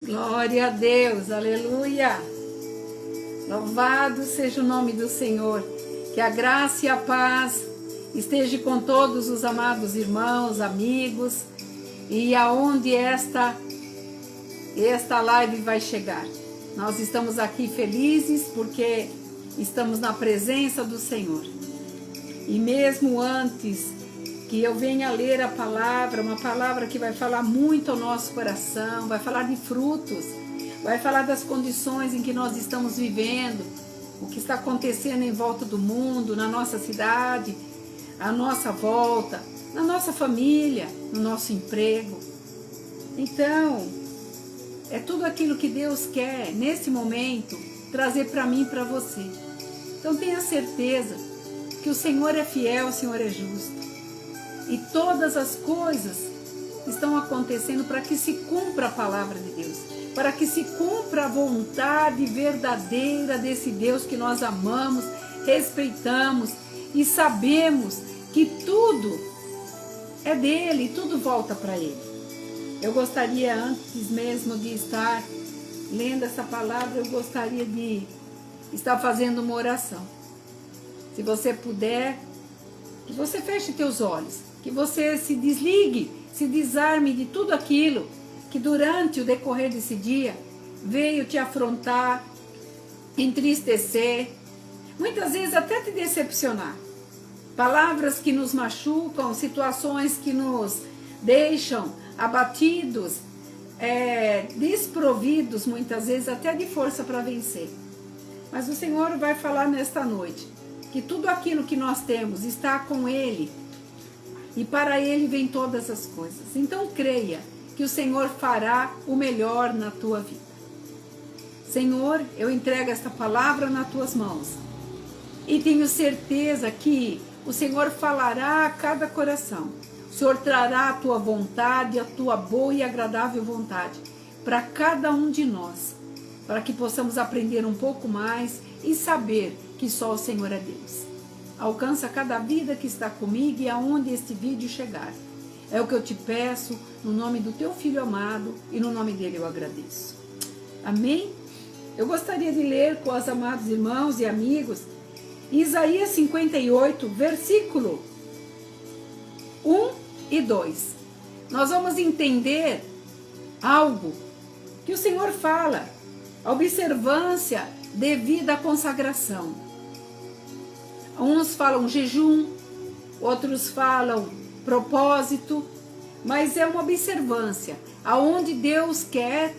Glória a Deus, aleluia. Louvado seja o nome do Senhor. Que a graça e a paz esteja com todos os amados irmãos, amigos, e aonde esta live vai chegar. Nós estamos aqui felizes porque estamos na presença do Senhor. E mesmo antes que eu venha ler a palavra, uma palavra que vai falar muito ao nosso coração, vai falar de frutos, vai falar das condições em que nós estamos vivendo, o que está acontecendo em volta do mundo, na nossa cidade, à nossa volta, na nossa família, no nosso emprego. Então, é tudo aquilo que Deus quer, nesse momento, trazer para mim e para você. Então tenha certeza que o Senhor é fiel, o Senhor é justo. E todas as coisas estão acontecendo para que se cumpra a palavra de Deus, para que se cumpra a vontade verdadeira desse Deus que nós amamos, respeitamos e sabemos que tudo é dele, tudo volta para ele. Eu gostaria, antes mesmo de estar lendo essa palavra, eu gostaria de estar fazendo uma oração. Se você puder, que você feche teus olhos, que você se desligue, se desarme de tudo aquilo que durante o decorrer desse dia veio te afrontar, entristecer, muitas vezes até te decepcionar. Palavras que nos machucam, situações que nos deixam abatidos, desprovidos muitas vezes até de força para vencer. Mas o Senhor vai falar nesta noite que tudo aquilo que nós temos está com Ele e para Ele vem todas as coisas. Então creia que o Senhor fará o melhor na tua vida. Senhor, eu entrego esta palavra nas tuas mãos e tenho certeza que o Senhor falará a cada coração. O Senhor trará a tua vontade, a tua boa e agradável vontade para cada um de nós, para que possamos aprender um pouco mais e saber que só o Senhor é Deus. Alcança cada vida que está comigo e aonde este vídeo chegar. É o que eu te peço, no nome do teu Filho amado, e no nome dele eu agradeço. Amém? Eu gostaria de ler com os amados irmãos e amigos Isaías 58, versículo 1 e 2. Nós vamos entender algo que o Senhor fala, a observância devida à consagração. Uns falam jejum, outros falam propósito, mas é uma observância, aonde Deus quer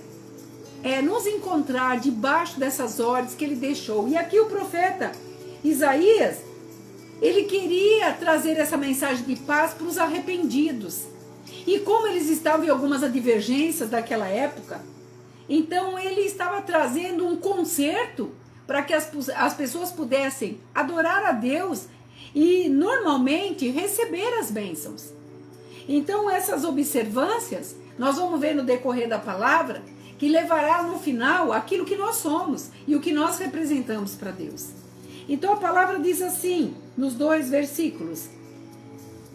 nos encontrar debaixo dessas ordens que Ele deixou. E aqui o profeta Isaías, ele queria trazer essa mensagem de paz para os arrependidos. E como eles estavam em algumas divergências daquela época, então ele estava trazendo um conserto para que as pessoas pudessem adorar a Deus e normalmente receber as bênçãos. Então essas observâncias, nós vamos ver no decorrer da palavra, que levará no final aquilo que nós somos e o que nós representamos para Deus. Então a palavra diz assim, nos dois versículos,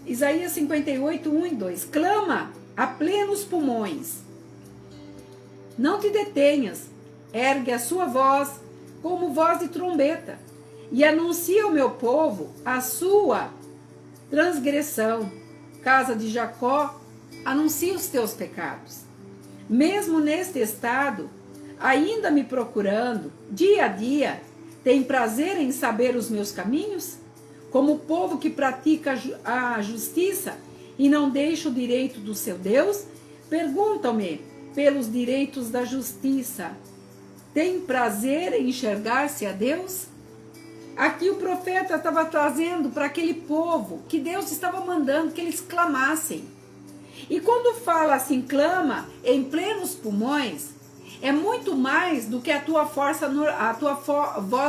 Isaías 58, 1 e 2, clama a plenos pulmões, não te detenhas, ergue a sua voz como voz de trombeta, e anuncia ao meu povo a sua transgressão. Casa de Jacó, anuncia os teus pecados. Mesmo neste estado, ainda me procurando, dia a dia, tem prazer em saber os meus caminhos? Como o povo que pratica a justiça e não deixa o direito do seu Deus, perguntam-me pelos direitos da justiça. Tem prazer em enxergar-se a Deus? Aqui o profeta estava trazendo para aquele povo que Deus estava mandando que eles clamassem. E quando fala assim, clama em plenos pulmões, é muito mais do que a tua voz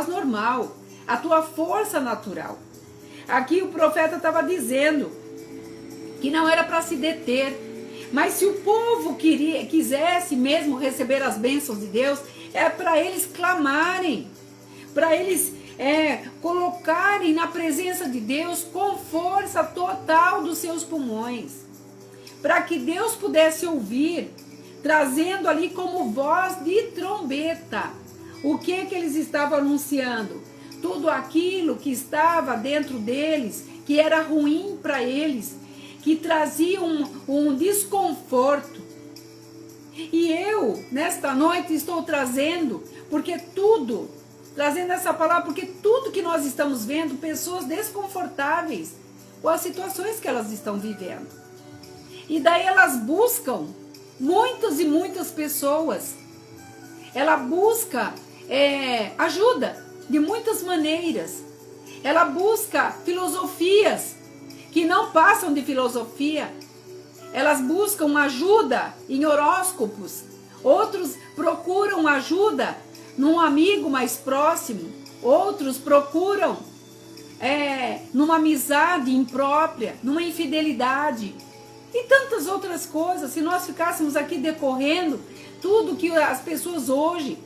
normal, a tua força natural. Aqui o profeta estava dizendo que não era para se deter, mas se o povo quisesse mesmo receber as bênçãos de Deus, é para eles clamarem, para eles colocarem na presença de Deus com força total dos seus pulmões, para que Deus pudesse ouvir trazendo ali como voz de trombeta. O que eles estavam anunciando? Tudo aquilo que estava dentro deles, que era ruim para eles, que trazia um desconforto. E eu, nesta noite, estou trazendo essa palavra, porque tudo que nós estamos vendo, pessoas desconfortáveis com as situações que elas estão vivendo. E daí elas buscam, muitas e muitas pessoas, ela busca ajuda de muitas maneiras. Ela busca filosofias que não passam de filosofia. Elas buscam ajuda em horóscopos. Outros procuram ajuda num amigo mais próximo. Outros procuram numa amizade imprópria, numa infidelidade. E tantas outras coisas. Se nós ficássemos aqui decorrendo tudo que as pessoas hoje,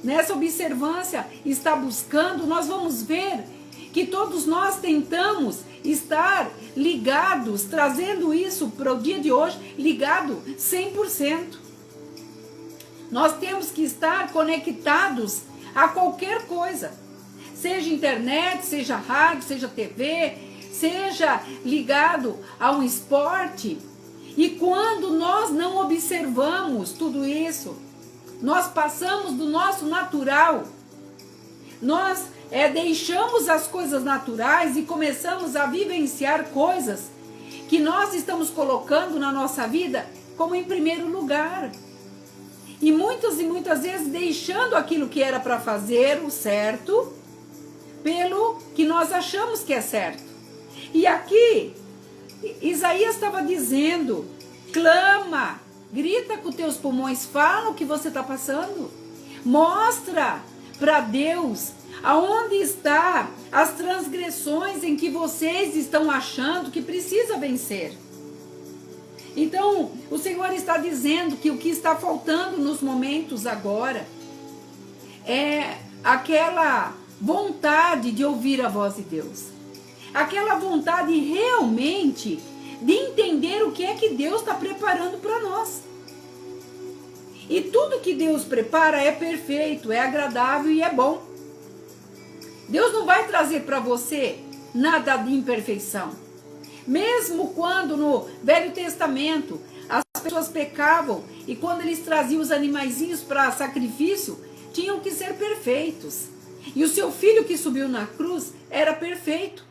nessa observância, está buscando, nós vamos ver que todos nós tentamos estar ligados, trazendo isso para o dia de hoje, ligado 100%. Nós temos que estar conectados a qualquer coisa, seja internet, seja rádio, seja TV, seja ligado a um esporte. E quando nós não observamos tudo isso, nós passamos do nosso natural, nós deixamos as coisas naturais e começamos a vivenciar coisas que nós estamos colocando na nossa vida como em primeiro lugar. E muitas vezes deixando aquilo que era para fazer o certo pelo que nós achamos que é certo. E aqui Isaías estava dizendo: clama, grita com teus pulmões, fala o que você está passando, mostra para Deus aonde está as transgressões em que vocês estão achando que precisa vencer. Então, o Senhor está dizendo que o que está faltando nos momentos agora é aquela vontade de ouvir a voz de Deus. Aquela vontade realmente de entender o que é que Deus está preparando para nós. E tudo que Deus prepara é perfeito, é agradável e é bom. Deus não vai trazer para você nada de imperfeição. Mesmo quando no Velho Testamento as pessoas pecavam e quando eles traziam os animaizinhos para sacrifício, tinham que ser perfeitos. E o seu filho que subiu na cruz era perfeito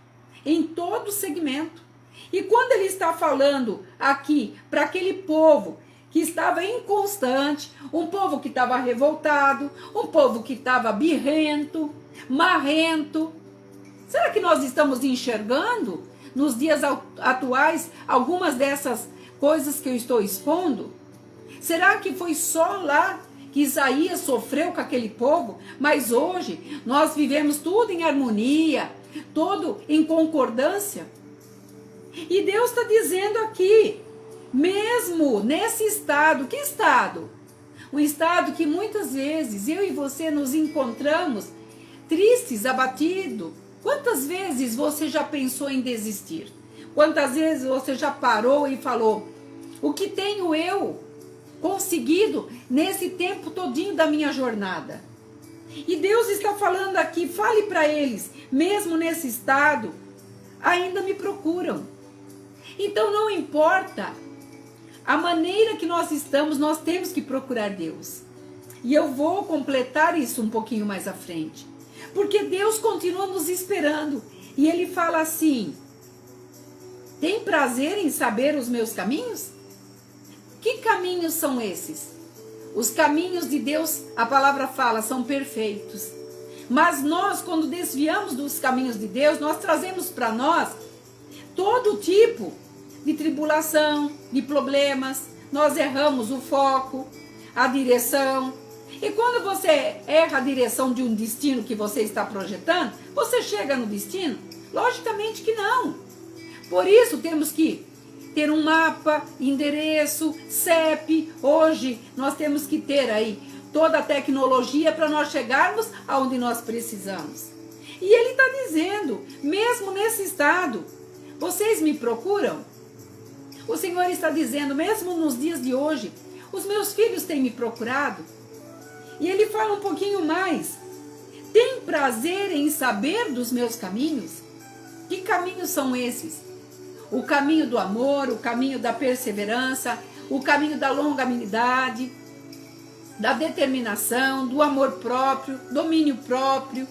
em todo segmento. E quando ele está falando aqui para aquele povo que estava inconstante, um povo que estava revoltado, um povo que estava birrento, marrento, será que nós estamos enxergando nos dias atuais algumas dessas coisas que eu estou expondo? Será que foi só lá que Isaías sofreu com aquele povo? Mas hoje nós vivemos tudo em harmonia, tudo em concordância. E Deus está dizendo aqui, mesmo nesse estado, que estado? Um estado que muitas vezes eu e você nos encontramos tristes, abatidos. Quantas vezes você já pensou em desistir? Quantas vezes você já parou e falou: o que tenho eu conseguido nesse tempo todinho da minha jornada? E Deus está falando aqui, fale para eles, mesmo nesse estado, ainda me procuram. Então não importa a maneira que nós estamos, nós temos que procurar Deus. E eu vou completar isso um pouquinho mais à frente. Porque Deus continua nos esperando. E Ele fala assim: tem prazer em saber os meus caminhos? Que caminhos são esses? Os caminhos de Deus, a palavra fala, são perfeitos. Mas nós, quando desviamos dos caminhos de Deus, nós trazemos para nós todo tipo de tribulação, de problemas. Nós erramos o foco, a direção. E quando você erra a direção de um destino que você está projetando, você chega no destino? Logicamente que não. Por isso temos que ter um mapa, endereço, CEP. Hoje nós temos que ter aí toda a tecnologia para nós chegarmos aonde nós precisamos. E Ele está dizendo, mesmo nesse estado, vocês me procuram? O Senhor está dizendo, mesmo nos dias de hoje, Os meus filhos têm me procurado. E ele fala um pouquinho mais. Tem prazer em saber dos meus caminhos? Que caminhos são esses? O caminho do amor, o caminho da perseverança, o caminho da longanimidade, da determinação, do amor próprio, domínio próprio.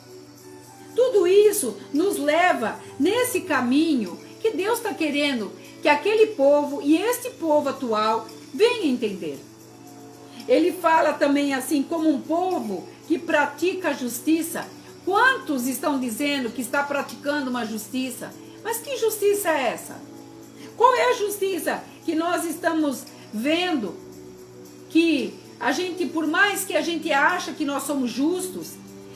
Tudo isso nos leva nesse caminho que Deus está querendo que aquele povo e este povo atual venha entender. Ele fala também assim, como um povo que pratica a justiça. Quantos estão dizendo que está praticando uma justiça? Mas que justiça é essa? Qual é a justiça que nós estamos vendo? Que a gente, por mais que a gente acha que nós somos justos,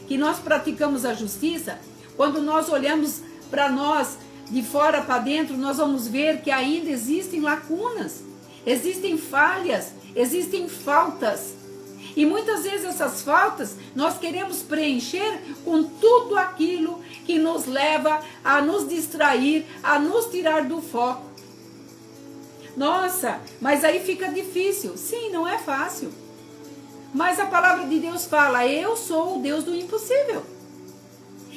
que nós praticamos a justiça, quando nós olhamos para nós de fora para dentro, nós vamos ver que ainda existem lacunas, existem falhas, existem faltas. E muitas vezes essas faltas nós queremos preencher com tudo aquilo que nos leva a nos distrair, a nos tirar do foco. Nossa, mas aí fica difícil. Sim, não é fácil. Mas a palavra de Deus fala, eu sou o Deus do impossível.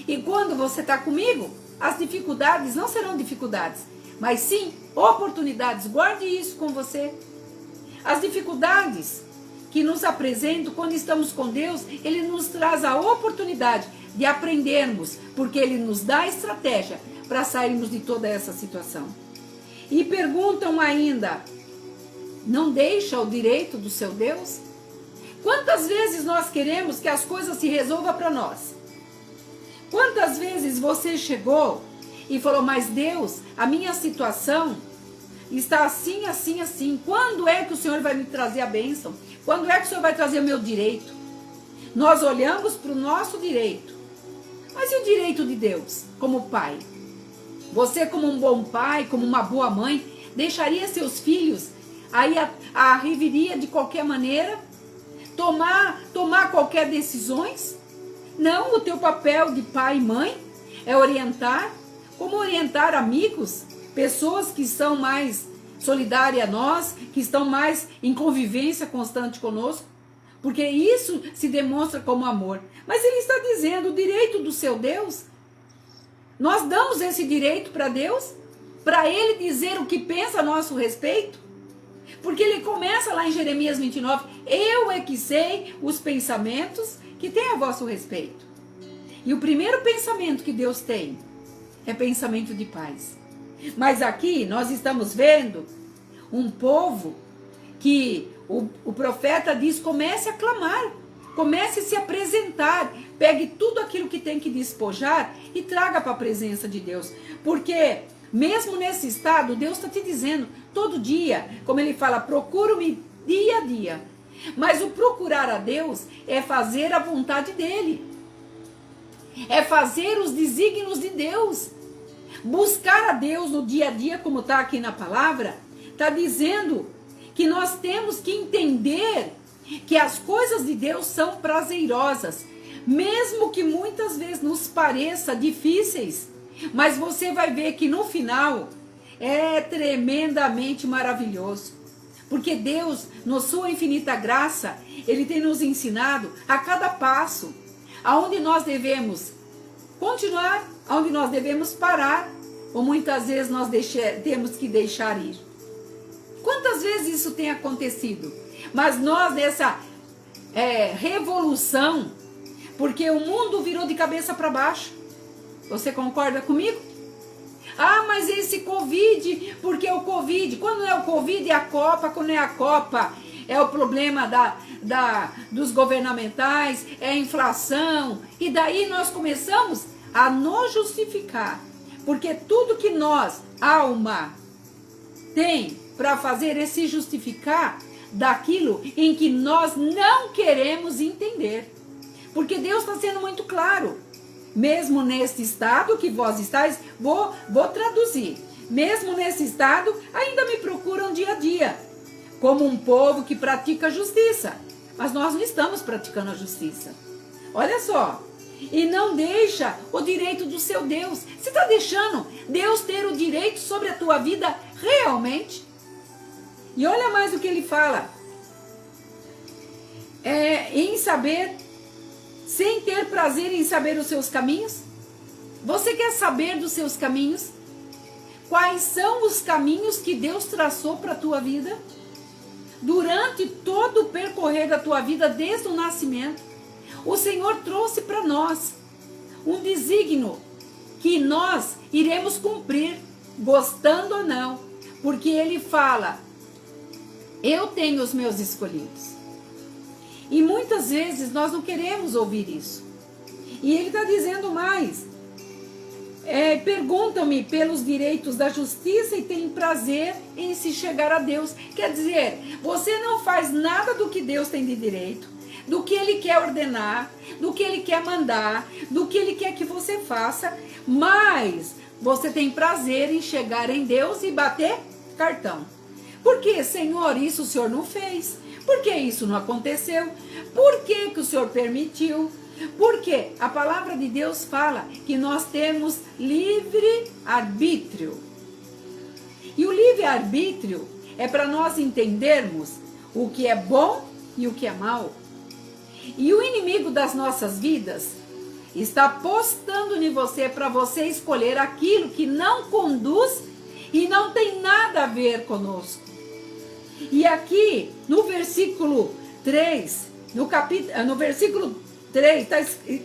E quando você está comigo, as dificuldades não serão dificuldades, mas sim oportunidades. Guarde isso com você. As dificuldades que nos apresentam quando estamos com Deus, Ele nos traz a oportunidade de aprendermos, porque Ele nos dá a estratégia para sairmos de toda essa situação. E perguntam ainda, não deixa o direito do seu Deus? Quantas vezes nós queremos que as coisas se resolvam para nós? Quantas vezes você chegou e falou, mas Deus, a minha situação está assim, assim, assim. Quando é que o Senhor vai me trazer a bênção? Quando é que o Senhor vai trazer o meu direito? Nós olhamos para o nosso direito. Mas e o direito de Deus, como pai? Você, como um bom pai, como uma boa mãe, deixaria seus filhos aí a reviria de qualquer maneira? Tomar qualquer decisões? Não, o teu papel de pai e mãe é orientar, como orientar amigos, pessoas que são mais solidárias a nós, que estão mais em convivência constante conosco, porque isso se demonstra como amor. Mas ele está dizendo, o direito do seu Deus, nós damos esse direito para Deus, para Ele dizer o que pensa a nosso respeito, porque ele começa lá em Jeremias 29, eu é que sei os pensamentos que tem a vosso respeito. E o primeiro pensamento que Deus tem é pensamento de paz. Mas aqui nós estamos vendo um povo que o profeta diz, comece a clamar, comece a se apresentar, pegue tudo aquilo que tem que despojar e traga para a presença de Deus. Porque mesmo nesse estado, Deus está te dizendo, todo dia, como ele fala, procura-me dia a dia. Mas o procurar a Deus é fazer a vontade dele. É fazer os desígnios de Deus. Buscar a Deus no dia a dia, como está aqui na palavra, está dizendo que nós temos que entender que as coisas de Deus são prazerosas, mesmo que muitas vezes nos pareça difíceis, mas você vai ver que no final é tremendamente maravilhoso, porque Deus, na sua infinita graça, Ele tem nos ensinado a cada passo, aonde nós devemos continuar, aonde nós devemos parar, ou muitas vezes nós temos que deixar ir. Quantas vezes isso tem acontecido? Mas nós nessa revolução, porque o mundo virou de cabeça para baixo. Você concorda comigo? Ah, mas esse Covid, porque o Covid, quando não é o Covid é a Copa, quando é a Copa é o problema dos governamentais, é a inflação. E daí nós começamos a nos justificar. Porque tudo que nós, alma, tem para fazer é se justificar daquilo em que nós não queremos entender. Porque Deus está sendo muito claro. Mesmo neste estado que vós estáis, vou traduzir. Mesmo nesse estado, ainda me procuram dia a dia. Como um povo que pratica a justiça. Mas nós não estamos praticando a justiça. Olha só. E não deixa o direito do seu Deus. Você está deixando Deus ter o direito sobre a tua vida realmente? E olha mais o que ele fala. em saber, sem ter prazer em saber os seus caminhos? Você quer saber dos seus caminhos? Quais são os caminhos que Deus traçou para a tua vida? Durante todo o percorrer da tua vida, desde o nascimento, o Senhor trouxe para nós um desígnio que nós iremos cumprir, gostando ou não, porque Ele fala, eu tenho os meus escolhidos. E muitas vezes nós não queremos ouvir isso. E Ele está dizendo mais, perguntam-me pelos direitos da justiça e têm prazer em se chegar a Deus. Quer dizer, você não faz nada do que Deus tem de direito, do que Ele quer ordenar, do que Ele quer mandar, do que Ele quer que você faça, mas você tem prazer em chegar em Deus e bater cartão. Por que, Senhor, isso o Senhor não fez? Por que isso não aconteceu? Por que que o Senhor permitiu? Porque a palavra de Deus fala que nós temos livre-arbítrio. E o livre-arbítrio é para nós entendermos o que é bom e o que é mal. E o inimigo das nossas vidas está postando em você para você escolher aquilo que não conduz e não tem nada a ver conosco. E aqui no versículo 3, no versículo 3 está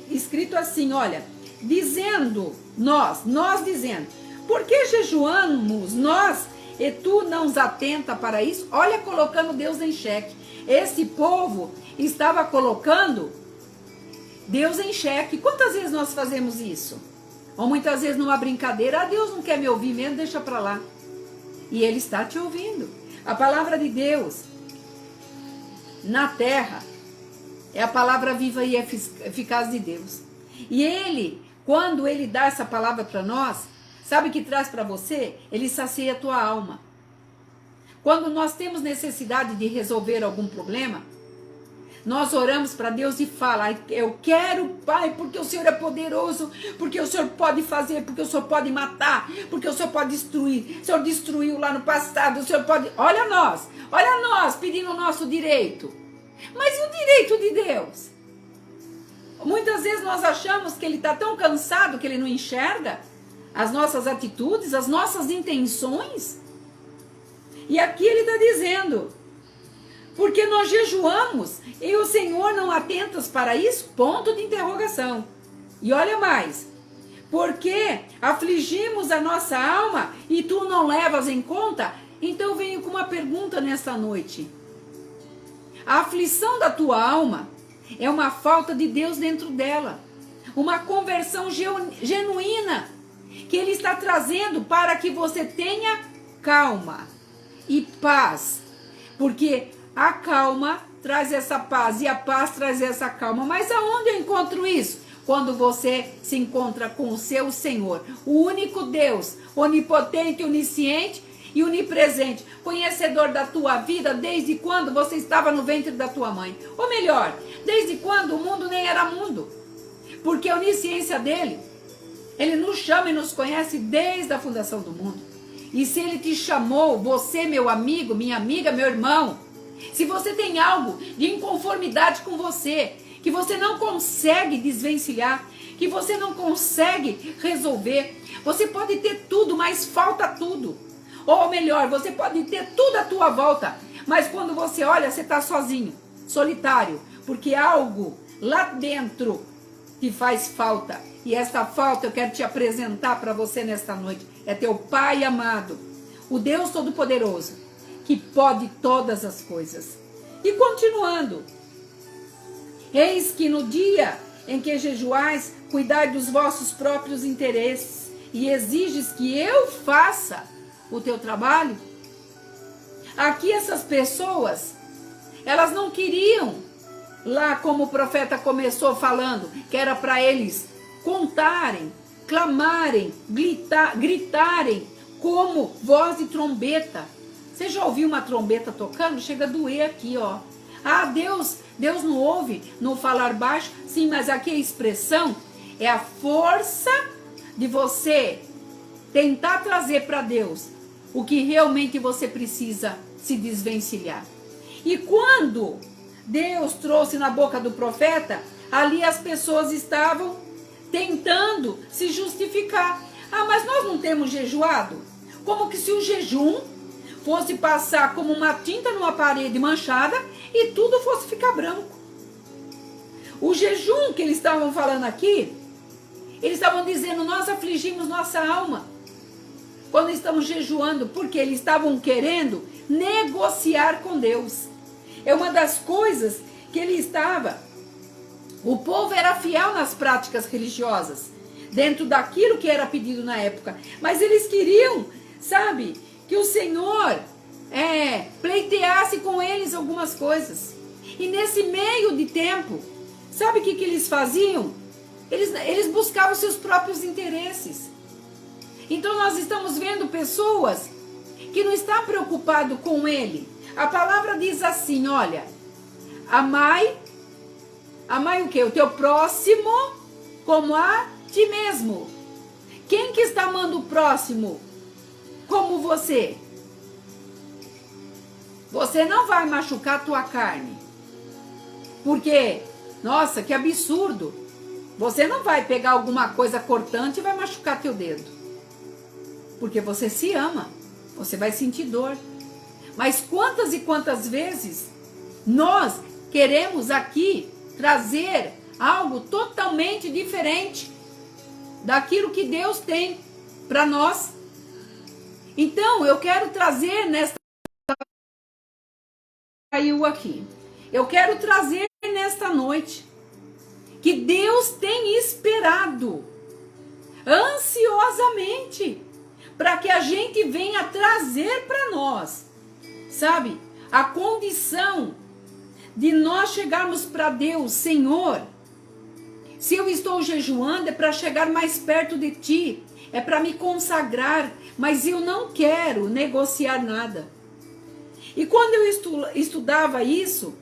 escrito assim, olha, dizendo, nós dizendo, por que jejuamos nós e tu não nos atenta para isso? Olha, colocando Deus em xeque. Esse povo estava colocando Deus em xeque. Quantas vezes nós fazemos isso? Ou muitas vezes numa brincadeira, Deus não quer me ouvir mesmo, deixa para lá. E Ele está te ouvindo. A palavra de Deus na terra é a palavra viva e eficaz de Deus. E Ele, quando Ele dá essa palavra para nós, sabe o que traz para você? Ele sacia a tua alma. Quando nós temos necessidade de resolver algum problema, nós oramos para Deus e fala, eu quero, Pai, porque o Senhor é poderoso, porque o Senhor pode fazer, porque o Senhor pode matar, porque o Senhor pode destruir. O Senhor destruiu lá no passado, o Senhor pode... Olha nós pedindo o nosso direito. Mas e o direito de Deus? Muitas vezes nós achamos que Ele está tão cansado que Ele não enxerga as nossas atitudes, as nossas intenções. E aqui Ele está dizendo, porque nós jejuamos e o Senhor não atentas para isso? Ponto de interrogação. E olha mais, porque afligimos a nossa alma e tu não levas em conta? Então eu venho com uma pergunta nesta noite. A aflição da tua alma é uma falta de Deus dentro dela. Uma conversão genuína que Ele está trazendo para que você tenha calma e paz. Porque a calma traz essa paz e a paz traz essa calma. Mas aonde eu encontro isso? Quando você se encontra com o seu Senhor, o único Deus, onipotente, onisciente e onipresente, conhecedor da tua vida desde quando você estava no ventre da tua mãe. Ou melhor, desde quando o mundo nem era mundo. Porque a onisciência dele, Ele nos chama e nos conhece desde a fundação do mundo. E se Ele te chamou, você, meu amigo, minha amiga, meu irmão, se você tem algo de inconformidade com você, que você não consegue desvencilhar, que você não consegue resolver, você pode ter tudo, mas falta tudo. Ou melhor, você pode ter tudo à tua volta, mas quando você olha, você está sozinho, solitário, porque algo lá dentro te faz falta. E essa falta eu quero te apresentar para você nesta noite. É teu Pai amado, o Deus Todo-Poderoso, que pode todas as coisas. E continuando, eis que no dia em que jejuais, cuidai dos vossos próprios interesses e exiges que eu faça o teu trabalho. Aqui essas pessoas, elas não queriam, lá como o profeta começou falando, que era para eles contarem, clamarem, gritarem como voz de trombeta. Você já ouviu uma trombeta tocando? Chega a doer aqui, ó. Ah, Deus não ouve no falar baixo. Sim, mas aqui a expressão é a força de você tentar trazer para Deus o que realmente você precisa se desvencilhar. E quando Deus trouxe na boca do profeta, ali as pessoas estavam tentando se justificar. Ah, mas nós não temos jejuado? Como que se o jejum fosse passar como uma tinta numa parede manchada e tudo fosse ficar branco. O jejum que eles estavam falando aqui, eles estavam dizendo, nós afligimos nossa alma quando estamos jejuando, porque eles estavam querendo negociar com Deus. É uma das coisas que ele estava. O povo era fiel nas práticas religiosas, dentro daquilo que era pedido na época. Mas eles queriam, sabe, que o Senhor pleiteasse com eles algumas coisas. E nesse meio de tempo, sabe o que eles faziam? Eles buscavam seus próprios interesses. Então nós estamos vendo pessoas que não estão preocupadas com ele. A palavra diz assim, olha, amai o quê? O teu próximo como a ti mesmo. Quem que está amando o próximo como você? Você não vai machucar a tua carne. Porque, nossa, que absurdo. Você não vai pegar alguma coisa cortante e vai machucar teu dedo. Porque você se ama. Você vai sentir dor. Mas quantas e quantas vezes nós queremos aqui trazer algo totalmente diferente daquilo que Deus tem para nós. Então, eu quero trazer nesta aqui. Eu quero trazer nesta noite que Deus tem esperado ansiosamente para que a gente venha trazer para nós, sabe, a condição de nós chegarmos para Deus. Senhor, se eu estou jejuando é para chegar mais perto de Ti, é para me consagrar, mas eu não quero negociar nada. E quando eu estudava isso,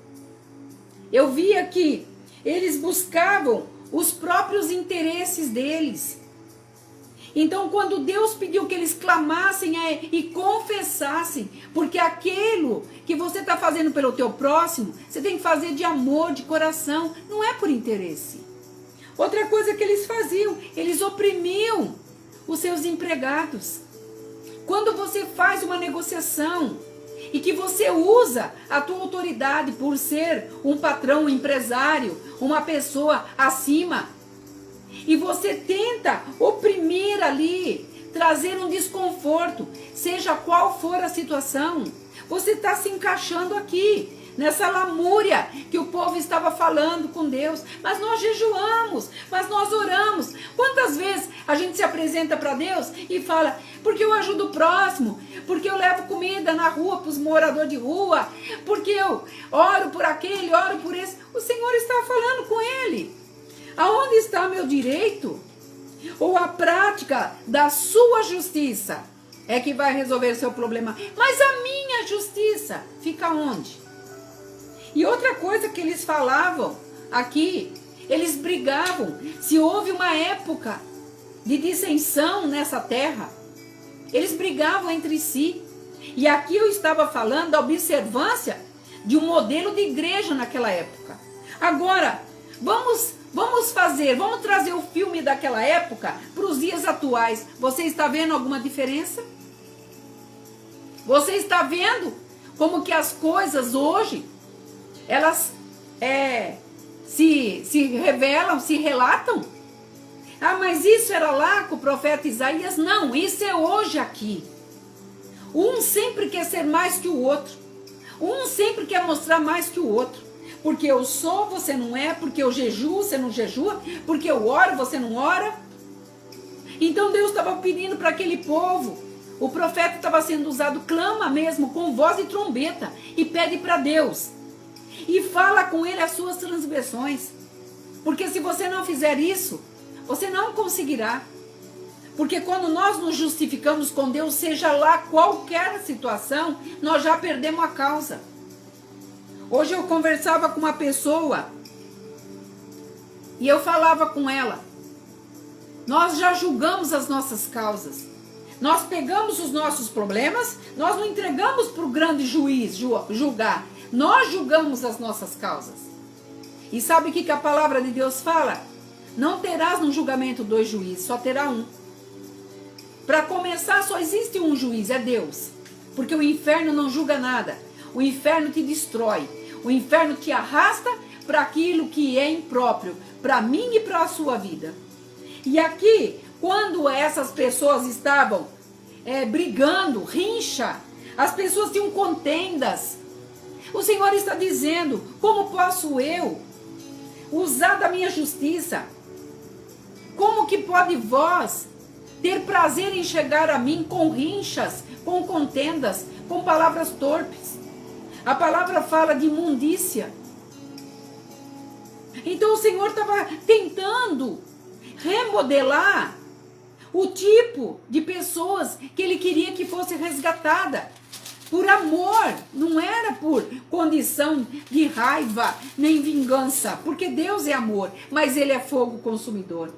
eu via que eles buscavam os próprios interesses deles. Então, quando Deus pediu que eles clamassem e confessassem, porque aquilo que você está fazendo pelo teu próximo, você tem que fazer de amor, de coração, não é por interesse. Outra coisa que eles faziam, eles oprimiam os seus empregados. Quando você faz uma negociação e que você usa a tua autoridade por ser um patrão, um empresário, uma pessoa acima, e você tenta oprimir ali, trazer um desconforto, seja qual for a situação, você está se encaixando aqui, nessa lamúria que o povo estava falando com Deus. Mas nós jejuamos, mas nós oramos. Quantas vezes a gente se apresenta para Deus e fala, porque eu ajudo o próximo, porque eu levo comida na rua para os moradores de rua, porque eu oro por aquele, oro por esse. O Senhor está falando com ele. Aonde está meu direito? Ou a prática da sua justiça é que vai resolver o seu problema? Mas a minha justiça fica onde? E outra coisa que eles falavam aqui, eles brigavam. Se houve uma época de dissensão nessa terra, eles brigavam entre si. E aqui eu estava falando da observância de um modelo de igreja naquela época. Agora, vamos trazer o filme daquela época para os dias atuais. Você está vendo alguma diferença? Você está vendo como que as coisas hoje, elas se revelam, se relatam? Ah, mas isso era lá com o profeta Isaías? Não, isso é hoje aqui. Um sempre quer ser mais que o outro. Um sempre quer mostrar mais que o outro. Porque eu sou, você não é. Porque eu jejuo, você não jejua. Porque eu oro, você não ora. Então Deus estava pedindo para aquele povo. O profeta estava sendo usado, clama mesmo, com voz de trombeta. E pede para Deus. E fala com ele as suas transgressões. Porque se você não fizer isso, você não conseguirá. Porque quando nós nos justificamos com Deus, seja lá qualquer situação, nós já perdemos a causa. Hoje eu conversava com uma pessoa e eu falava com ela. Nós já julgamos as nossas causas. Nós pegamos os nossos problemas, nós não entregamos para o grande juiz julgar. Nós julgamos as nossas causas. E sabe o que a palavra de Deus fala? Não terás no julgamento 2 juízes, só terá um. Para começar, só existe um juiz, é Deus. Porque o inferno não julga nada. O inferno te destrói. O inferno te arrasta para aquilo que é impróprio, para mim e para a sua vida. E aqui, quando essas pessoas estavam brigando, rincha, as pessoas tinham contendas. O Senhor está dizendo, como posso eu usar da minha justiça? Como que pode vós ter prazer em chegar a mim com rinchas, com contendas, com palavras torpes? A palavra fala de imundícia. Então o Senhor estava tentando remodelar o tipo de pessoas que Ele queria que fosse resgatada. Por amor, não era por condição de raiva, nem vingança, porque Deus é amor, mas Ele é fogo consumidor.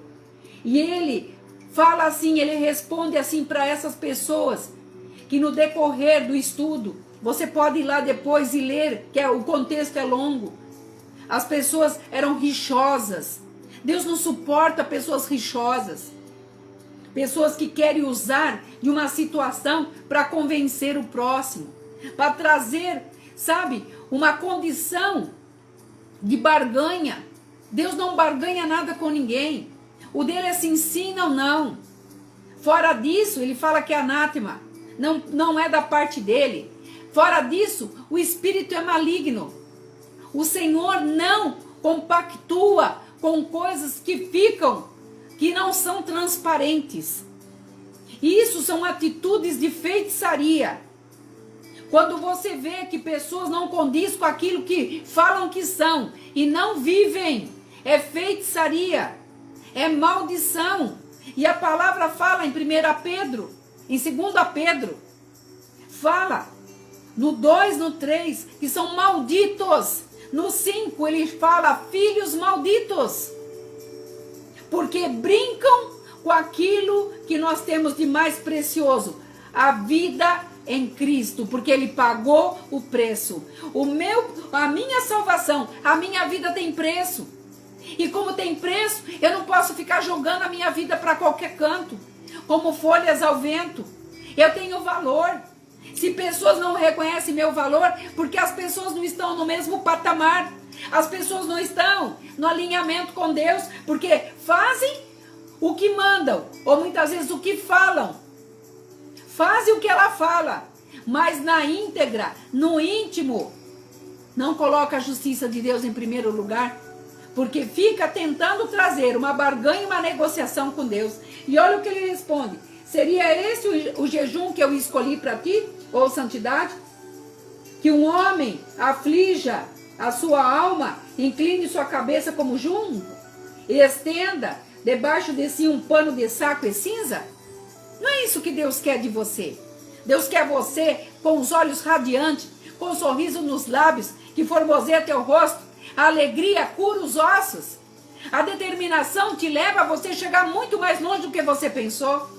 E Ele fala assim, Ele responde assim para essas pessoas, que no decorrer do estudo, você pode ir lá depois e ler, que o contexto é longo. As pessoas eram rixosas. Deus não suporta pessoas rixosas. Pessoas que querem usar de uma situação para convencer o próximo. Para trazer, sabe, uma condição de barganha. Deus não barganha nada com ninguém. O dele é sim, sim, não, não. Fora disso, ele fala que é anátema. Não é da parte dele. Fora disso, o espírito é maligno. O Senhor não compactua com coisas que não são transparentes. E isso são atitudes de feitiçaria. Quando você vê que pessoas não condizem com aquilo que falam que são e não vivem, é feitiçaria, é maldição. E a palavra fala em 1 Pedro, em 2 Pedro, fala no 2, no 3, que são malditos. No 5 ele fala filhos malditos, porque brincam com aquilo que nós temos de mais precioso, a vida em Cristo, porque Ele pagou o preço. A minha salvação, a minha vida tem preço. E como tem preço, eu não posso ficar jogando a minha vida para qualquer canto, como folhas ao vento. Eu tenho valor. Se pessoas não reconhecem meu valor, porque as pessoas não estão no mesmo patamar, as pessoas não estão no alinhamento com Deus, porque fazem o que mandam, ou muitas vezes o que falam, fazem o que ela fala, mas na íntegra, no íntimo, não coloca a justiça de Deus em primeiro lugar, porque fica tentando trazer uma barganha e uma negociação com Deus. E olha o que ele responde: seria esse o jejum que eu escolhi para ti, ou santidade? Que um homem aflija a sua alma, incline sua cabeça como junco, e estenda debaixo de si um pano de saco e cinza? Não é isso que Deus quer de você. Deus quer você com os olhos radiantes, com um sorriso nos lábios, que formoseia teu rosto. A alegria cura os ossos. A determinação te leva a você chegar muito mais longe do que você pensou.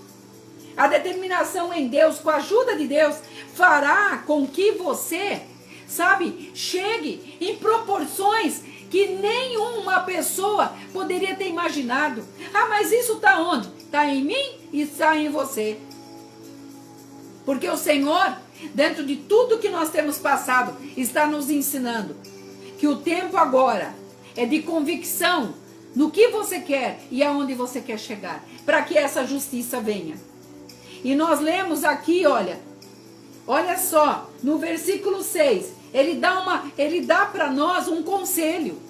A determinação em Deus, com a ajuda de Deus, fará com que você, sabe, chegue em proporções que nenhuma pessoa poderia ter imaginado. Ah, mas isso está onde? Está em mim e está em você. Porque o Senhor, dentro de tudo que nós temos passado, está nos ensinando que o tempo agora é de convicção no que você quer e aonde você quer chegar, para que essa justiça venha. E nós lemos aqui, olha só, no versículo 6, ele dá para nós um conselho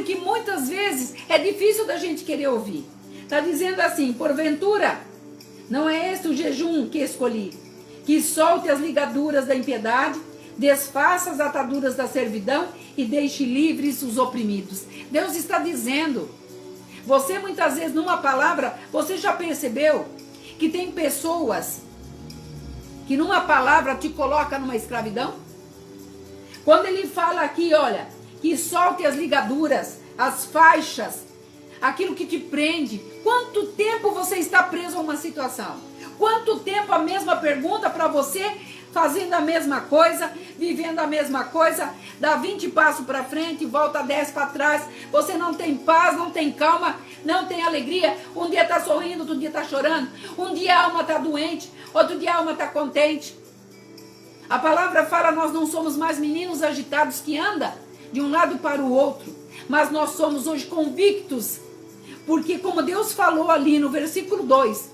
que muitas vezes é difícil da gente querer ouvir. Está dizendo assim: porventura, não é esse o jejum que escolhi, que solte as ligaduras da impiedade, desfaça as ataduras da servidão e deixe livres os oprimidos. Deus está dizendo, você muitas vezes numa palavra, você já percebeu que tem pessoas que numa palavra te coloca numa escravidão? Quando ele fala aqui, olha, que solte as ligaduras, as faixas, aquilo que te prende. Quanto tempo você está preso a uma situação? Quanto tempo a mesma pergunta para você fazendo a mesma coisa, vivendo a mesma coisa, dá 20 passos para frente, volta 10 para trás, você não tem paz, não tem calma, não tem alegria, um dia está sorrindo, outro dia está chorando, um dia a alma está doente, outro dia a alma está contente. A palavra fala, nós não somos mais meninos agitados que andam de um lado para o outro, mas nós somos hoje convictos, porque como Deus falou ali no versículo 2,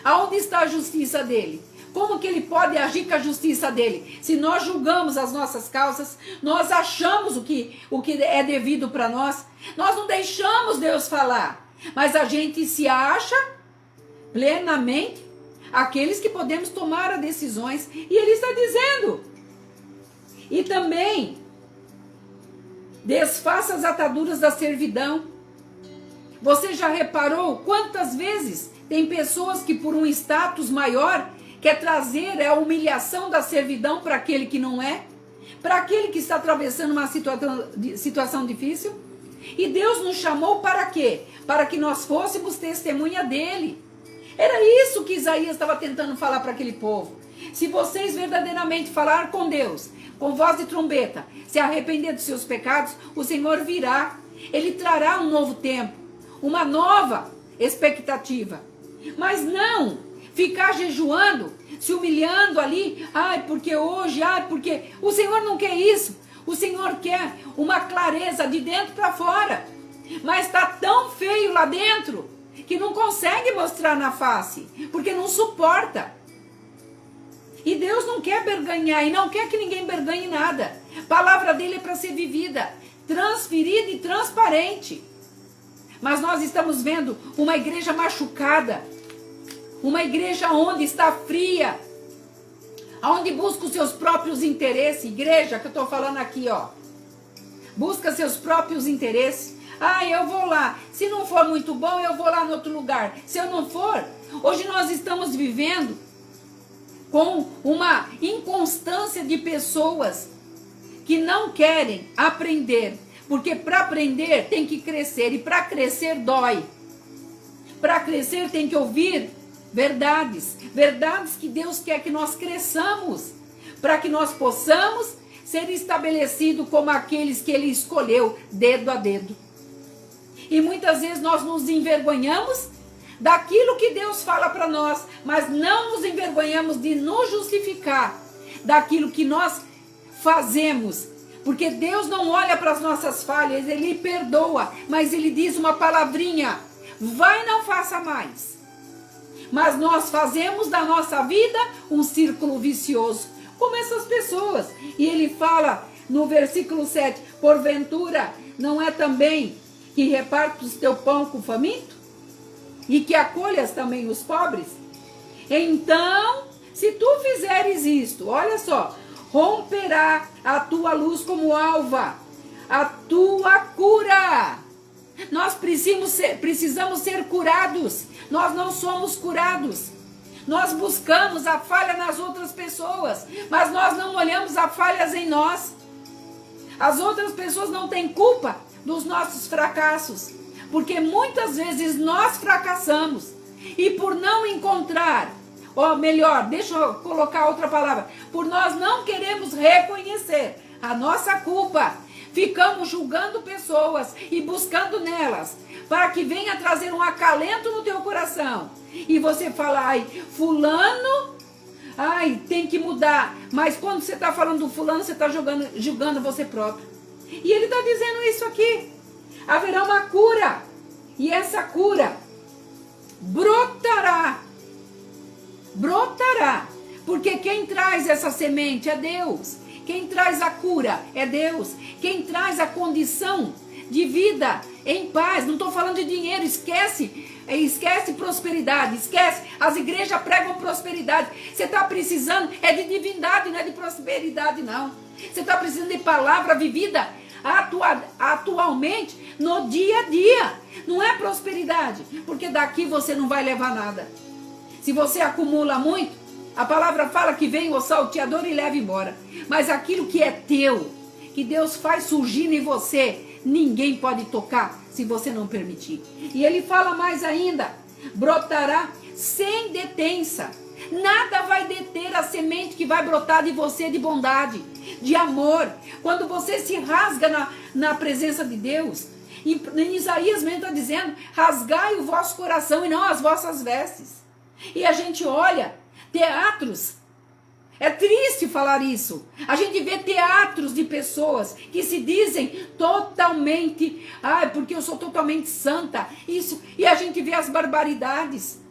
aonde está a justiça dele? Como que ele pode agir com a justiça dele? Se nós julgamos as nossas causas, nós achamos o que é devido para nós, nós não deixamos Deus falar, mas a gente se acha plenamente aqueles que podemos tomar as decisões, e ele está dizendo, e também desfaça as ataduras da servidão. Você já reparou quantas vezes tem pessoas que por um status maior quer trazer a humilhação da servidão para aquele que não é, para aquele que está atravessando uma situação difícil? E Deus nos chamou para quê? Para que nós fôssemos testemunha dele. Era isso que Isaías estava tentando falar para aquele povo. Se vocês verdadeiramente falar com Deus, com voz de trombeta, se arrepender dos seus pecados, o Senhor virá. Ele trará um novo tempo, uma nova expectativa. Mas não ficar jejuando, se humilhando ali, porque hoje, porque o Senhor não quer isso. O Senhor quer uma clareza de dentro para fora. Mas está tão feio lá dentro que não consegue mostrar na face, porque não suporta. E Deus não quer berganhar, e não quer que ninguém berganhe nada. A palavra dele é para ser vivida, transferida e transparente. Mas nós estamos vendo uma igreja machucada, uma igreja onde está fria, onde busca os seus próprios interesses. Igreja que eu estou falando aqui, busca seus próprios interesses. Eu vou lá, se não for muito bom, eu vou lá no outro lugar. Se eu não for, hoje nós estamos vivendo com uma inconstância de pessoas que não querem aprender, porque para aprender tem que crescer, e para crescer dói. Para crescer tem que ouvir verdades que Deus quer que nós cresçamos, para que nós possamos ser estabelecidos como aqueles que Ele escolheu, dedo a dedo. E muitas vezes nós nos envergonhamos daquilo que Deus fala para nós, mas não nos envergonhamos de nos justificar daquilo que nós fazemos, porque Deus não olha para as nossas falhas, Ele perdoa, mas Ele diz uma palavrinha, vai, não faça mais. Mas nós fazemos da nossa vida um círculo vicioso, como essas pessoas. E Ele fala no versículo 7, porventura não é também que repartas teu pão com o faminto? E que acolhas também os pobres? Então, se tu fizeres isto, olha só, romperá a tua luz como alva, a tua cura. Nós precisamos ser curados. Nós não somos curados. Nós buscamos a falha nas outras pessoas, mas nós não olhamos as falhas em nós. As outras pessoas não têm culpa dos nossos fracassos, porque muitas vezes nós fracassamos, e por não encontrar, ou melhor, deixa eu colocar outra palavra, por nós não queremos reconhecer a nossa culpa, ficamos julgando pessoas e buscando nelas, para que venha trazer um acalento no teu coração, e você fala, fulano, tem que mudar, mas quando você está falando do fulano, você está julgando você próprio. E ele está dizendo isso aqui. Haverá uma cura. E essa cura brotará. Brotará. Porque quem traz essa semente é Deus. Quem traz a cura é Deus. Quem traz a condição de vida em paz. Não estou falando de dinheiro, esquece prosperidade, esquece. As igrejas pregam prosperidade. Você está precisando é de divindade, não é de prosperidade, não. Você está precisando de palavra vivida atualmente, no dia a dia. Não é prosperidade, porque daqui você não vai levar nada. Se você acumula muito, a palavra fala que vem o salteador e leva embora. Mas aquilo que é teu, que Deus faz surgir em você, ninguém pode tocar se você não permitir. E ele fala mais ainda, brotará sem detença. Nada vai deter a semente que vai brotar de você de bondade, de amor. Quando você se rasga na presença de Deus, em Isaías mesmo está dizendo, rasgai o vosso coração e não as vossas vestes. E a gente olha, teatros, é triste falar isso. A gente vê teatros de pessoas que se dizem totalmente, porque eu sou totalmente santa, isso, e a gente vê as barbaridades.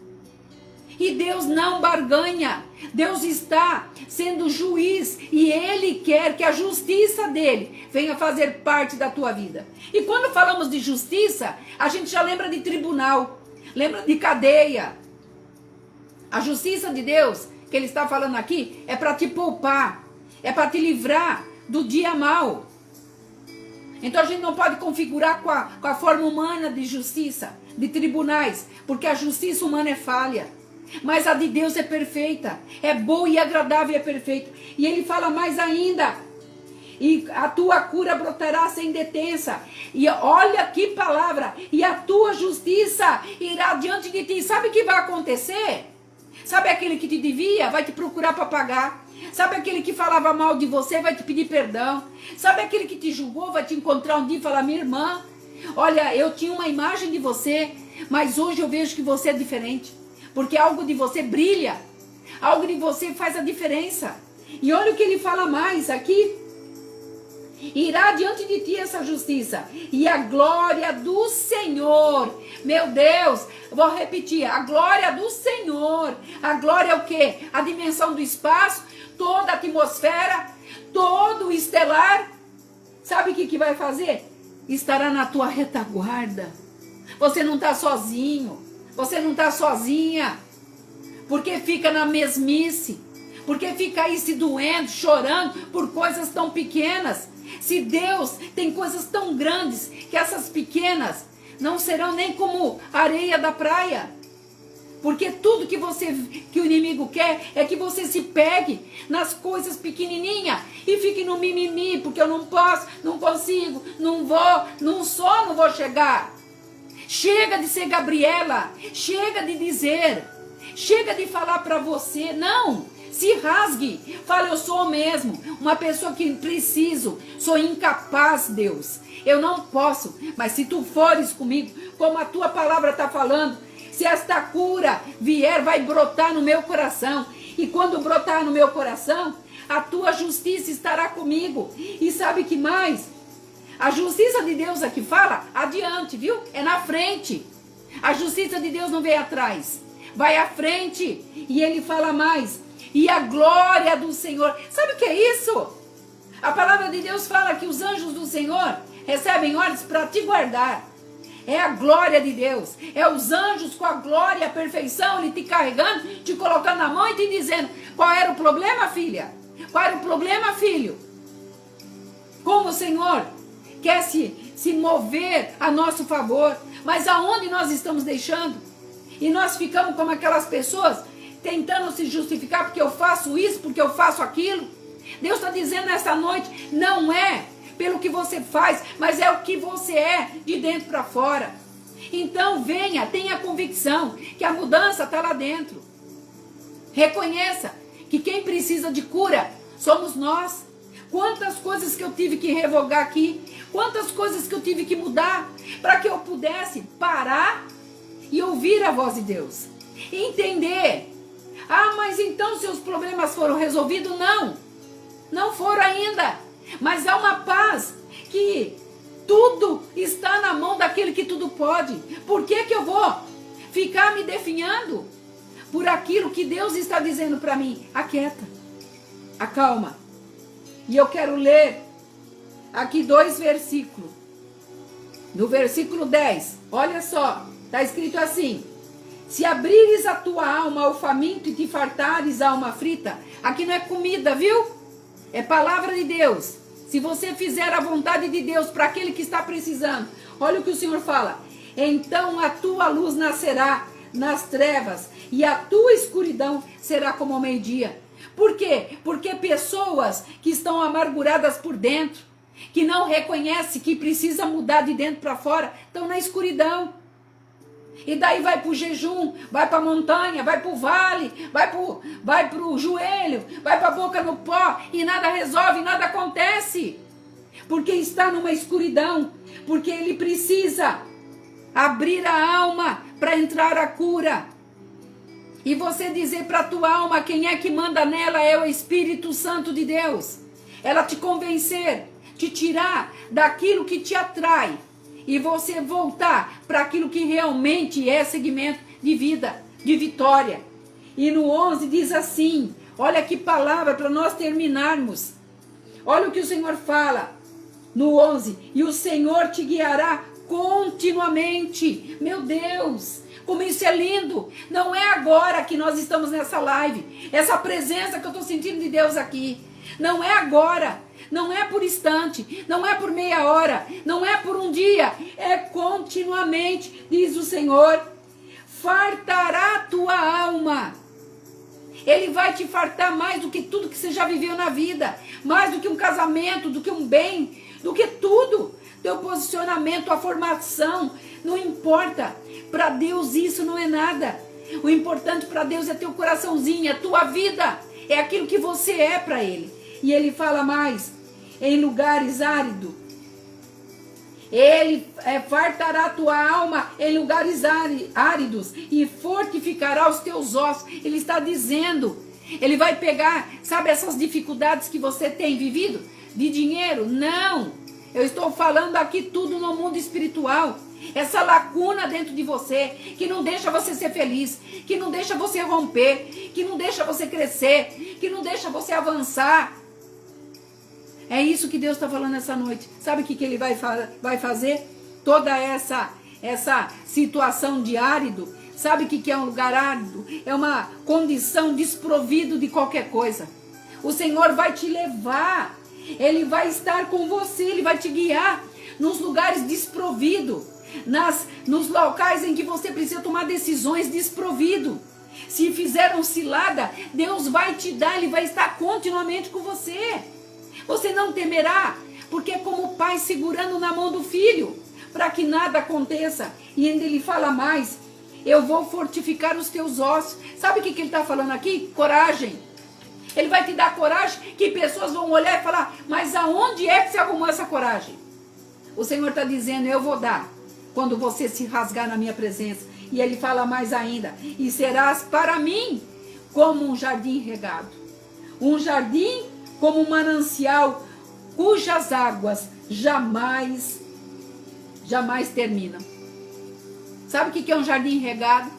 E Deus não barganha. Deus está sendo juiz e Ele quer que a justiça dele venha fazer parte da tua vida. E quando falamos de justiça, a gente já lembra de tribunal, lembra de cadeia. A justiça de Deus, que Ele está falando aqui, é para te poupar, é para te livrar do dia mau. Então a gente não pode configurar com a forma humana de justiça, de tribunais, porque a justiça humana é falha. Mas a de Deus é perfeita, é boa e agradável e é perfeita. E ele fala mais ainda, e a tua cura brotará sem detença. E olha que palavra, e a tua justiça irá diante de ti. Sabe o que vai acontecer? Sabe aquele que te devia, vai te procurar para pagar. Sabe aquele que falava mal de você, vai te pedir perdão. Sabe aquele que te julgou, vai te encontrar um dia e falar, minha irmã, olha, eu tinha uma imagem de você, mas hoje eu vejo que você é diferente. Porque algo de você brilha, algo de você faz a diferença. E olha o que ele fala mais aqui. Irá diante de ti essa justiça e a glória do Senhor. Meu Deus, vou repetir, a glória do Senhor. A glória é o quê? A dimensão do espaço, toda a atmosfera, todo o estelar. Sabe o que vai fazer? Estará na tua retaguarda. Você não está sozinho. Você não está sozinha, porque fica na mesmice, porque fica aí se doendo, chorando por coisas tão pequenas. Se Deus tem coisas tão grandes, que essas pequenas não serão nem como areia da praia. Porque tudo que o inimigo quer é que você se pegue nas coisas pequenininhas e fique no mimimi, porque eu não posso, não consigo, não vou, não vou chegar. Chega de ser Gabriela, chega de dizer, chega de falar para você, não, se rasgue, fala, eu sou mesmo, uma pessoa que preciso, sou incapaz, Deus, eu não posso, mas se tu fores comigo, como a tua palavra está falando, se esta cura vier, vai brotar no meu coração, e quando brotar no meu coração, a tua justiça estará comigo, e sabe que mais? A justiça de Deus aqui fala adiante, viu? É na frente. A justiça de Deus não vem atrás. Vai à frente. E ele fala mais. E a glória do Senhor. Sabe o que é isso? A palavra de Deus fala que os anjos do Senhor recebem ordens para te guardar. É a glória de Deus. É os anjos com a glória e a perfeição, ele te carregando, te colocando na mão e te dizendo, qual era o problema, filha? Qual era o problema, filho? Como o Senhor quer se mover a nosso favor, mas aonde nós estamos deixando? E nós ficamos como aquelas pessoas tentando se justificar porque eu faço isso, porque eu faço aquilo. Deus está dizendo nessa noite, não é pelo que você faz, mas é o que você é de dentro para fora. Então venha, tenha convicção que a mudança está lá dentro. Reconheça que quem precisa de cura somos nós. Quantas coisas que eu tive que revogar aqui, quantas coisas que eu tive que mudar para que eu pudesse parar e ouvir a voz de Deus. E entender, mas então seus problemas foram resolvidos? Não, não foram ainda, mas há uma paz que tudo está na mão daquele que tudo pode. Por que eu vou ficar me definhando por aquilo que Deus está dizendo para mim? Aquieta, acalma. E eu quero ler aqui 2 versículos. No versículo 10, olha só, está escrito assim: se abrires a tua alma ao faminto e te fartares a alma frita. Aqui não é comida, viu? É palavra de Deus. Se você fizer a vontade de Deus para aquele que está precisando, olha o que o Senhor fala: então a tua luz nascerá nas trevas e a tua escuridão será como o meio-dia. Por quê? Porque pessoas que estão amarguradas por dentro, que não reconhecem que precisa mudar de dentro para fora, estão na escuridão. E daí vai para o jejum, vai para a montanha, vai para o vale, vai para o joelho, vai para a boca no pó, e nada resolve, nada acontece. Porque está numa escuridão, porque ele precisa abrir a alma para entrar a cura. E você dizer para a tua alma quem é que manda nela é o Espírito Santo de Deus. Ela te convencer, te tirar daquilo que te atrai e você voltar para aquilo que realmente é segmento de vida, de vitória. E no 11 diz assim, olha que palavra para nós terminarmos. Olha o que o Senhor fala no 11, e o Senhor te guiará continuamente. Meu Deus, como isso é lindo. Não é agora que nós estamos nessa live, essa presença que eu estou sentindo de Deus aqui, não é agora, não é por instante, não é por meia hora, não é por um dia, é continuamente, diz o Senhor. Fartará a tua alma. Ele vai te fartar mais do que tudo que você já viveu na vida, mais do que um casamento, do que um bem, do que tudo. Teu posicionamento, a formação, não importa. Para Deus isso não é nada. O importante para Deus é teu coraçãozinho, a tua vida. É aquilo que você é para Ele. E Ele fala mais, em lugares áridos. Ele fartará a tua alma em lugares áridos e fortificará os teus ossos. Ele está dizendo, Ele vai pegar, sabe essas dificuldades que você tem vivido? De dinheiro? Não. Eu estou falando aqui tudo no mundo espiritual. Essa lacuna dentro de você, que não deixa você ser feliz, que não deixa você romper, que não deixa você crescer, que não deixa você avançar. É isso que Deus está falando essa noite. Sabe o que Ele vai fazer? Toda essa situação de árido. Sabe o que é um lugar árido? É uma condição desprovido de qualquer coisa. O Senhor vai te levar. Ele vai estar com você. Ele vai te guiar nos lugares desprovidos. Nos locais em que você precisa tomar decisões desprovido. Se fizeram cilada, Deus vai te dar. Ele vai estar continuamente com você. Você não temerá, porque é como o pai segurando na mão do filho, para que nada aconteça. E ainda ele fala mais, eu vou fortificar os teus ossos. Sabe o que ele está falando aqui? Coragem. Ele vai te dar coragem, que pessoas vão olhar e falar, mas aonde é que você arrumou essa coragem? O Senhor está dizendo, eu vou dar, quando você se rasgar na minha presença. E ele fala mais ainda, e serás para mim como um jardim regado. Um jardim como um manancial cujas águas jamais terminam. Sabe o que é um jardim regado?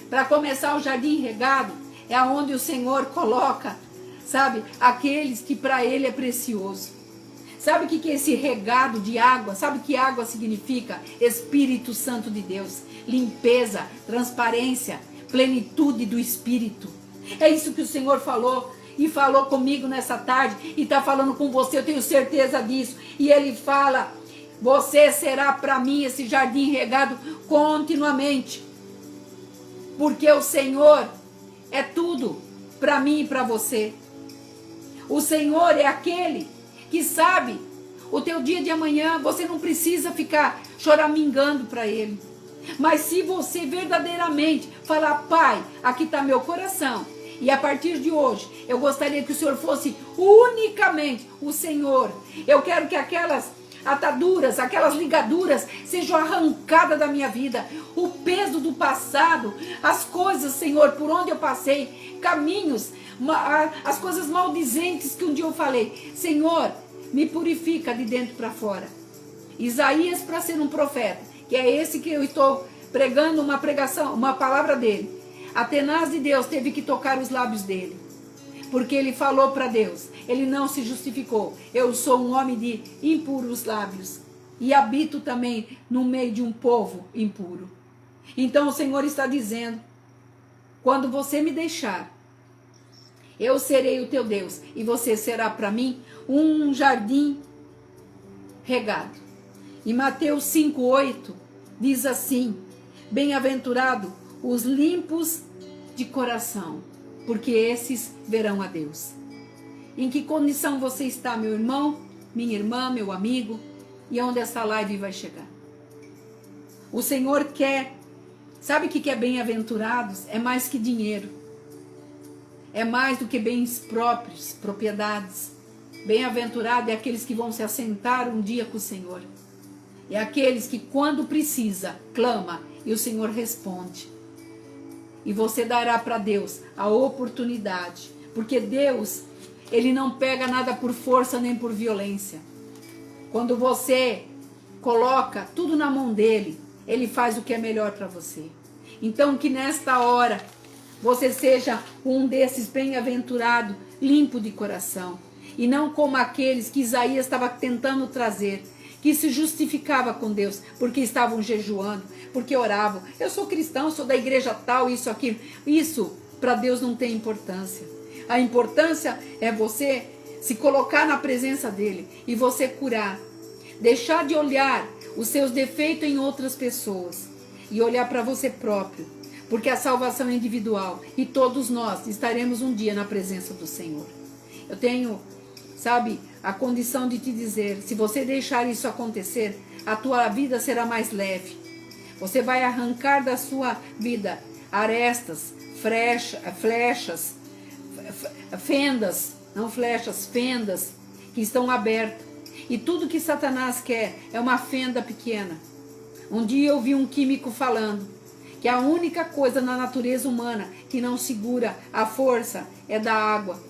Para começar, o jardim regado é onde o Senhor coloca, sabe, aqueles que para Ele é precioso. Sabe o que é esse regado de água? Sabe o que água significa? Espírito Santo de Deus, limpeza, transparência, plenitude do Espírito. É isso que o Senhor falou. E falou comigo nessa tarde, e está falando com você, eu tenho certeza disso. E Ele fala, você será para mim esse jardim regado continuamente. Porque o Senhor é tudo para mim e para você. O Senhor é aquele que sabe o teu dia de amanhã. Você não precisa ficar choramingando para Ele. Mas se você verdadeiramente falar, Pai, aqui está meu coração. E a partir de hoje, eu gostaria que o Senhor fosse unicamente o Senhor. Eu quero que aquelas ataduras, aquelas ligaduras sejam arrancadas da minha vida. O peso do passado, as coisas, Senhor, por onde eu passei, caminhos, as coisas maldizentes que um dia eu falei. Senhor, me purifica de dentro para fora. Isaías, para ser um profeta, que é esse que eu estou pregando uma pregação, uma palavra dele. A tenaz de Deus teve que tocar os lábios dele. Porque ele falou para Deus. Ele não se justificou. Eu sou um homem de impuros lábios. E habito também no meio de um povo impuro. Então o Senhor está dizendo. Quando você me deixar, eu serei o teu Deus. E você será para mim um jardim regado. E Mateus 5,8 diz assim. Bem-aventurado os limpos de coração, porque esses verão a Deus. Em que condição você está, meu irmão, minha irmã, meu amigo, e onde essa live vai chegar? O Senhor quer Sabe o que é bem-aventurados? É mais que dinheiro. É mais do que bens próprios, propriedades. Bem-aventurado é aqueles que vão se assentar um dia com o Senhor. É aqueles que quando precisa, clama e o Senhor responde. E você dará para Deus a oportunidade. Porque Deus, Ele não pega nada por força nem por violência. Quando você coloca tudo na mão dEle, Ele faz o que é melhor para você. Então que nesta hora você seja um desses bem-aventurado, limpo de coração. E não como aqueles que Isaías estava tentando trazer, que se justificava com Deus, porque estavam jejuando, porque oravam. Eu sou cristão, sou da igreja tal, isso, aquilo. Isso para Deus não tem importância. A importância é você se colocar na presença dEle e você curar. Deixar de olhar os seus defeitos em outras pessoas e olhar para você próprio. Porque a salvação é individual e todos nós estaremos um dia na presença do Senhor. Eu tenho, sabe, a condição de te dizer, se você deixar isso acontecer, a tua vida será mais leve. Você vai arrancar da sua vida arestas, flechas, fendas, não flechas, fendas que estão abertas. E tudo que Satanás quer é uma fenda pequena. Um dia eu vi um químico falando que a única coisa na natureza humana que não segura a força é da água.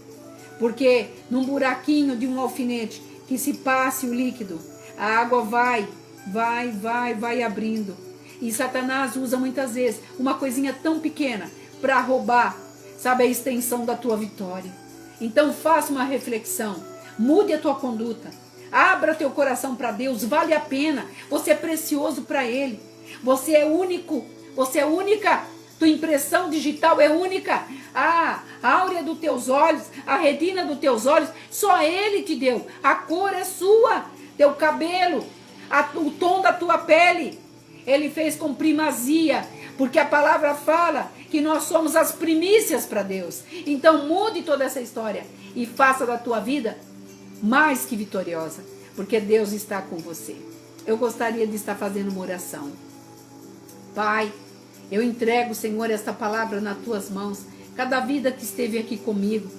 Porque num buraquinho de um alfinete que se passe o líquido, a água vai abrindo. E Satanás usa muitas vezes uma coisinha tão pequena para roubar, sabe, a extensão da tua vitória. Então faça uma reflexão, mude a tua conduta, abra teu coração para Deus, vale a pena, você é precioso para Ele, você é único, você é única, tua impressão digital é única, a áurea dos teus olhos, a retina dos teus olhos, só Ele te deu, a cor é sua, teu cabelo, o tom da tua pele, Ele fez com primazia, porque a palavra fala que nós somos as primícias para Deus. Então mude toda essa história e faça da tua vida mais que vitoriosa, porque Deus está com você. Eu gostaria de estar fazendo uma oração. Pai, eu entrego, Senhor, esta palavra nas tuas mãos, cada vida que esteve aqui comigo,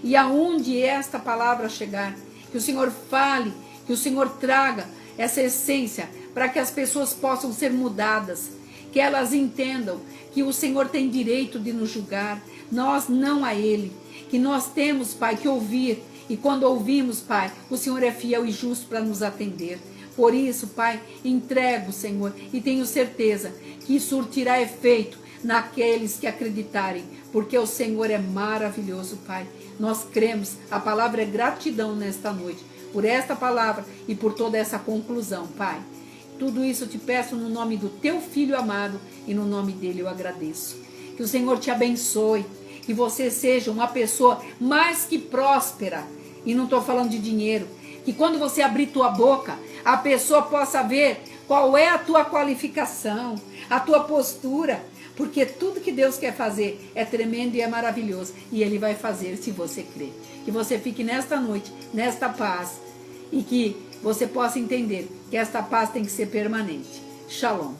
e aonde esta palavra chegar, que o Senhor fale, que o Senhor traga essa essência, para que as pessoas possam ser mudadas, que elas entendam que o Senhor tem direito de nos julgar, nós não a Ele, que nós temos, Pai, que ouvir, e quando ouvimos, Pai, o Senhor é fiel e justo para nos atender. Por isso, Pai, entrego, Senhor, e tenho certeza que surtirá efeito naqueles que acreditarem, porque o Senhor é maravilhoso, Pai. Nós cremos, a palavra é gratidão nesta noite, por esta palavra e por toda essa conclusão, Pai. Tudo isso eu te peço no nome do teu Filho amado e no nome dele eu agradeço. Que o Senhor te abençoe, que você seja uma pessoa mais que próspera, e não estou falando de dinheiro, que quando você abrir tua boca, a pessoa possa ver qual é a tua qualificação, a tua postura, porque tudo que Deus quer fazer é tremendo e é maravilhoso, e Ele vai fazer se você crer. Que você fique nesta noite, nesta paz, e que você possa entender que esta paz tem que ser permanente. Shalom.